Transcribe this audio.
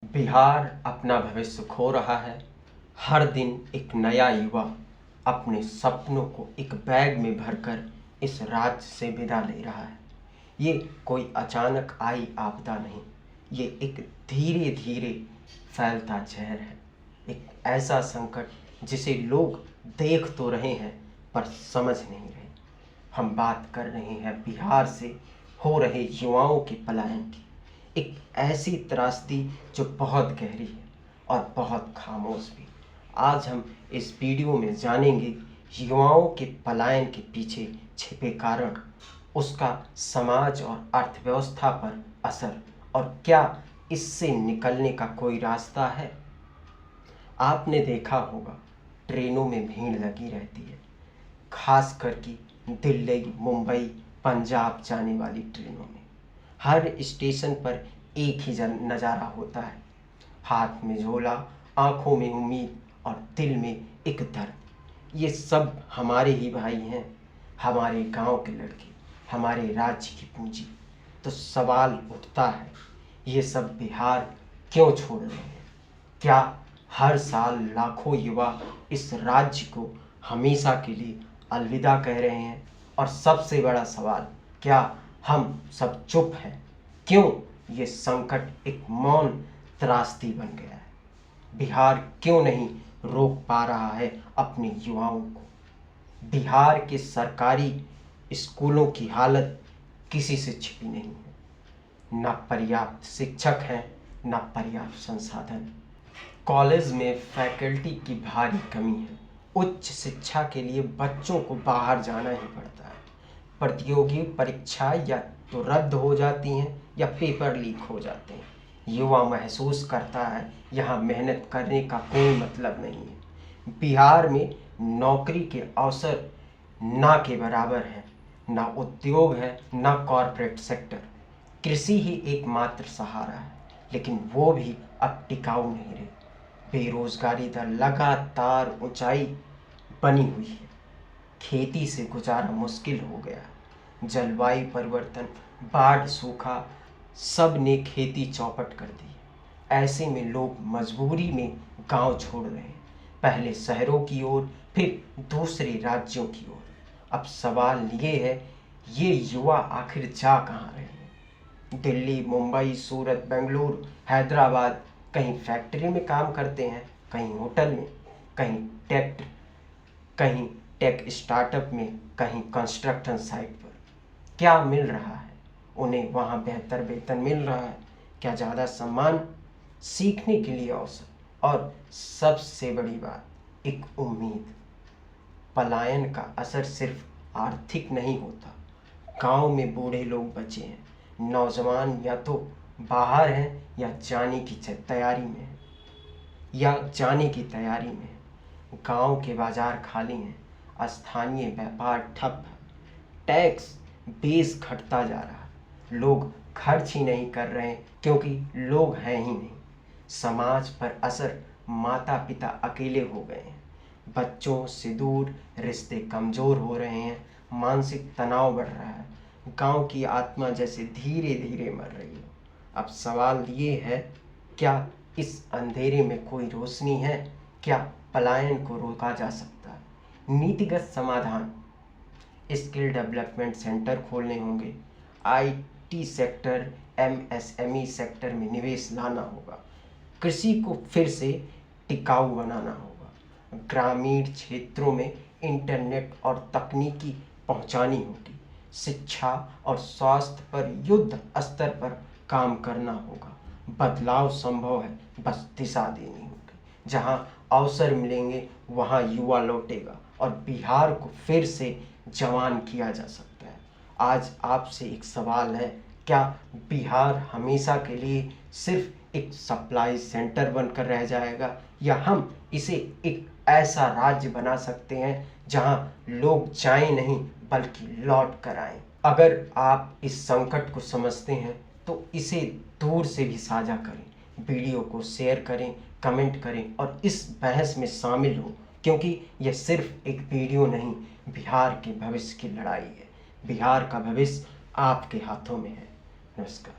बिहार अपना भविष्य खो रहा है। हर दिन एक नया युवा अपने सपनों को एक बैग में भरकर इस राज्य से विदा ले रहा है। ये कोई अचानक आई आपदा नहीं, ये एक धीरे धीरे फैलता जहर है। एक ऐसा संकट जिसे लोग देख तो रहे हैं पर समझ नहीं रहे। हम बात कर रहे हैं बिहार से हो रहे युवाओं के पलायन की। एक ऐसी त्रासदी जो बहुत गहरी है और बहुत खामोश भी। आज हम इस वीडियो में जानेंगे युवाओं के पलायन के पीछे छिपे कारण, उसका समाज और अर्थव्यवस्था पर असर और क्या इससे निकलने का कोई रास्ता है। आपने देखा होगा ट्रेनों में भीड़ लगी रहती है, खास करके दिल्ली, मुंबई, पंजाब जाने वाली ट्रेनों में। हर स्टेशन पर एक ही नज़ारा होता है, हाथ में झोला, आंखों में उम्मीद और दिल में एक दर्द। ये सब हमारे ही भाई हैं, हमारे गांव के लड़के, हमारे राज्य की पूंजी। तो सवाल उठता है, ये सब बिहार क्यों छोड़ रहे हैं? क्या हर साल लाखों युवा इस राज्य को हमेशा के लिए अलविदा कह रहे हैं? और सबसे बड़ा सवाल, क्या हम सब चुप हैं? क्यों ये संकट एक मौन त्रासदी बन गया है? बिहार क्यों नहीं रोक पा रहा है अपने युवाओं को? बिहार के सरकारी स्कूलों की हालत किसी से छिपी नहीं है। न पर्याप्त शिक्षक हैं, न पर्याप्त संसाधन। कॉलेज में फैकल्टी की भारी कमी है। उच्च शिक्षा के लिए बच्चों को बाहर जाना ही पड़ता है। प्रतियोगी परीक्षा या तो रद्द हो जाती हैं या पेपर लीक हो जाते हैं। युवा महसूस करता है यहाँ मेहनत करने का कोई मतलब नहीं है। बिहार में नौकरी के अवसर ना के बराबर हैं, ना उद्योग है, ना कॉरपोरेट सेक्टर। कृषि ही एकमात्र सहारा है, लेकिन वो भी अब टिकाऊ नहीं रही। बेरोजगारी दर लगातार ऊंचाई बनी हुई है। खेती से गुजारा मुश्किल हो गया है। जलवायु परिवर्तन, बाढ़, सूखा, सब ने खेती चौपट कर दी है। ऐसे में लोग मजबूरी में गांव छोड़ रहे हैं, पहले शहरों की ओर, फिर दूसरे राज्यों की ओर। अब सवाल ये है, ये युवा आखिर जा कहाँ रहे हैं? दिल्ली, मुंबई, सूरत, बेंगलुरु, हैदराबाद। कहीं फैक्ट्री में काम करते हैं, कहीं होटल में, कहीं टेक स्टार्टअप में, कहीं कंस्ट्रक्शन साइट पर। क्या मिल रहा है उन्हें? वहाँ बेहतर वेतन मिल रहा है क्या? ज़्यादा सम्मान, सीखने के लिए अवसर और सबसे बड़ी बात, एक उम्मीद। पलायन का असर सिर्फ आर्थिक नहीं होता। गांव में बूढ़े लोग बचे हैं, नौजवान या तो बाहर हैं या जाने की तैयारी में हैं, गांव के बाजार खाली हैं, स्थानीय व्यापार ठप है, टैक्स बेस घटता जा रहा है। लोग खर्च ही नहीं कर रहे हैं क्योंकि लोग हैं ही नहीं। समाज पर असर, माता पिता अकेले हो गए हैं, बच्चों से दूर, रिश्ते कमज़ोर हो रहे हैं, मानसिक तनाव बढ़ रहा है। गांव की आत्मा जैसे धीरे धीरे मर रही है। अब सवाल ये है, क्या इस अंधेरे में कोई रोशनी है? क्या पलायन को रोका जा सकता है? नीतिगत समाधान, स्किल डेवलपमेंट सेंटर खोलने होंगे, आईटी सेक्टर, एमएसएमई सेक्टर में निवेश लाना होगा, कृषि को फिर से टिकाऊ बनाना होगा, ग्रामीण क्षेत्रों में इंटरनेट और तकनीकी पहुंचानी होगी, शिक्षा और स्वास्थ्य पर युद्ध स्तर पर काम करना होगा। बदलाव संभव है, बस दिशा देनी होगी। जहां अवसर मिलेंगे वहां युवा लौटेगा और बिहार को फिर से जवान किया जा सकता है। आज आपसे एक सवाल है, क्या बिहार हमेशा के लिए सिर्फ एक सप्लाई सेंटर बनकर रह जाएगा, या हम इसे एक ऐसा राज्य बना सकते हैं जहां लोग जाएं नहीं बल्कि लौट कर आएं? अगर आप इस संकट को समझते हैं तो इसे दूर से भी साझा करें, वीडियो को शेयर करें, कमेंट करें और इस बहस में शामिल हो, क्योंकि यह सिर्फ एक वीडियो नहीं, बिहार के भविष्य की लड़ाई है। बिहार का भविष्य आपके हाथों में है। नमस्कार।